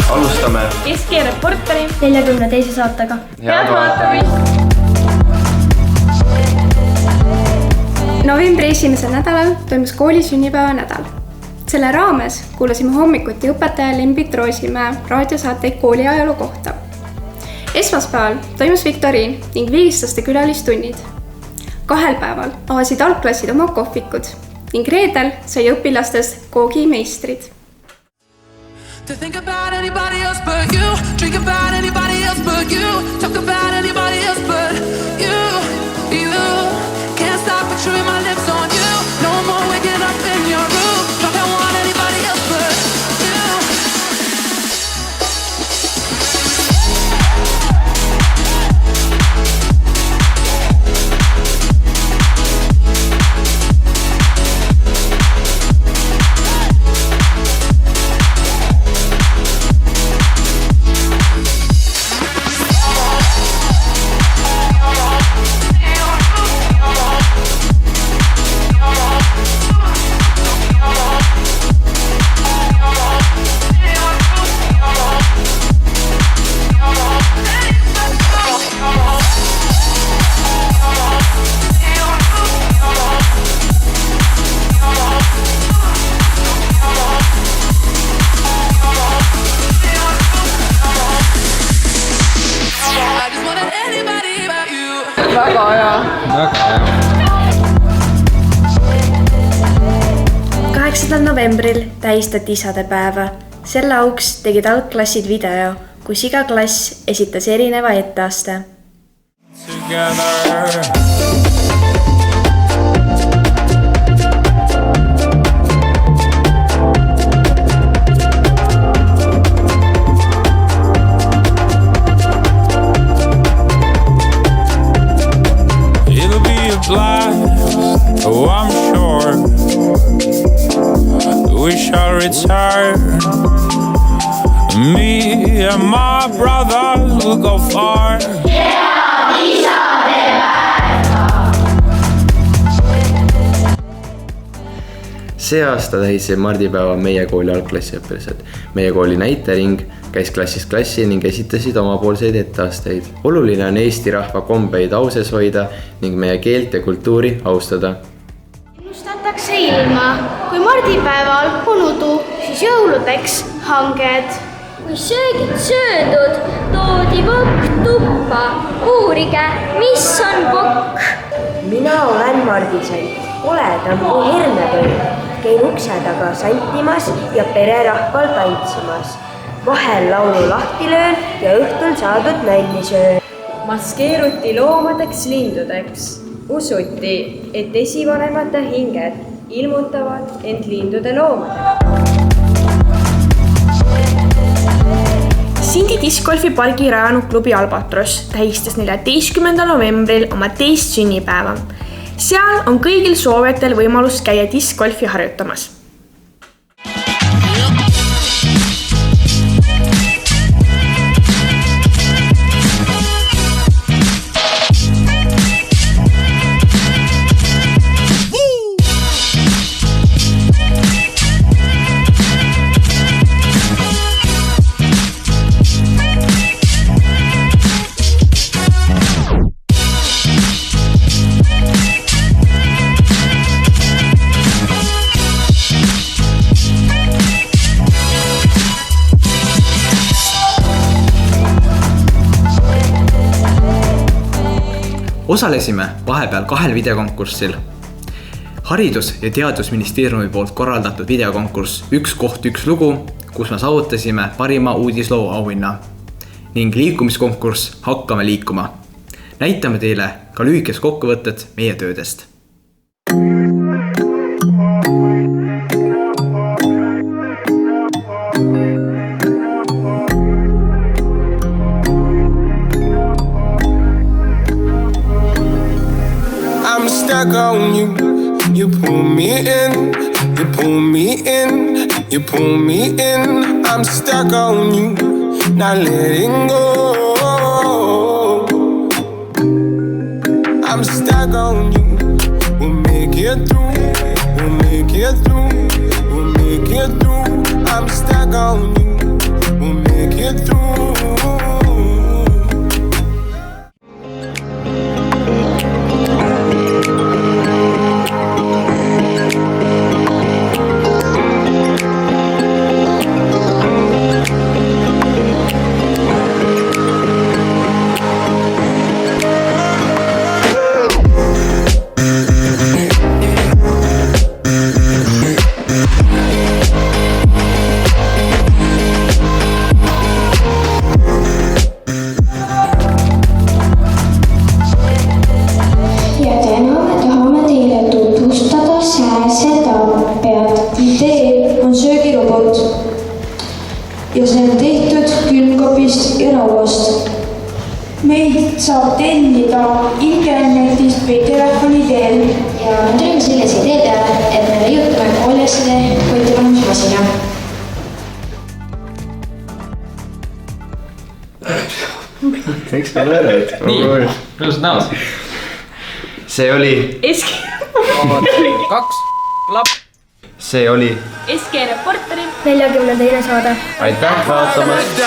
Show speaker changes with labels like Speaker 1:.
Speaker 1: Alustame
Speaker 2: Keski Reporteri 42. saatega.
Speaker 1: Head vaatamist!
Speaker 2: Novembri esimesel nädalal toimus kooli sünnipäeva nädal. Selle raames kuulasime hommikuti õpetaja Lembit Roosimäe raadiosaateid kooli ajaloo kohta. Esmaspäeval toimus viktoriin ning vigistuste külalistunnid. 2 päeval avasid algklassid oma kohvikud ning reedel sai õpilastest koogimeistrid.
Speaker 3: To think about anybody else but you, drink about anybody else but you, talk about anybody else but you. Can't stop picturing my lips on you, no more waking up in your room, don't want anybody else but
Speaker 1: Väga hea.
Speaker 2: 8. novembril tähistati isadepäeva. Selle auks tegid algklassid video, kus iga klass esitas erineva etteaste.
Speaker 4: Blast, oh I'm sure we shall return. Me and my brothers will go far.
Speaker 1: See aasta tähistab mardipäeva meie kooli algklassiõpilased. Meie kooli näitering käis klassist klassi ning esitasid omapoolseid etteasteid. Oluline on Eesti rahva kombeid auses hoida ning meie keelt ja kultuuri austada.
Speaker 5: Ennustatakse ilma. Kui mardipäeval on udu, siis jõuludeks hanged. Kui söögid söödud, toodi vokk tuppa. Uurige, mis on vokk?
Speaker 6: Mina olen Mardisen, koledam kui hernepõld. Käin ukse taga santimas ja pererahval tantsimas. Vahel laulu lahti löön ja õhtul saadud nälli söön.
Speaker 7: Maskeeruti loomadeks lindudeks. Usuti, et esivanemate hinged ilmutavad end lindude loomadega.
Speaker 2: Sindi discgolfi pargi rajanud klubi Albatros tähistas 14. novembril oma teist sünnipäeva. Seal on kõigil soovijatel võimalus käia discgolfi harjutamas.
Speaker 8: Osalesime vahepeal 2 videokonkurssil. Haridus- ja Teadusministeeriumi poolt korraldatud videokonkurss Üks koht, üks lugu, kus me saavutasime parima uudisloo auhinna ning liikumiskonkurss Hakkame liikuma. Näitame teile ka lühikest kokkuvõtet meie töödest.
Speaker 4: I'm stuck on you, you pull me in, You pull me in, you pull me in. I'm stuck on you, not letting go. I'm stuck on you. We'll make it through, we'll make it through, we'll make it through. I'm stuck on you, we'll make it through.
Speaker 9: Ja see on tehtud külmkapist ja rauast. Meid saab tellida internetist või telefoni teel.
Speaker 5: Ja me tulime sellise idee peale, et me leiutame kooliasjade kotivahetusmasina.
Speaker 1: Miks me lööd?
Speaker 10: Nii, kuidas näod?
Speaker 1: See oli...
Speaker 10: 2, klapp.
Speaker 1: See oli...
Speaker 5: SG Reporteri 42. saade.
Speaker 1: Aitäh vaatamast!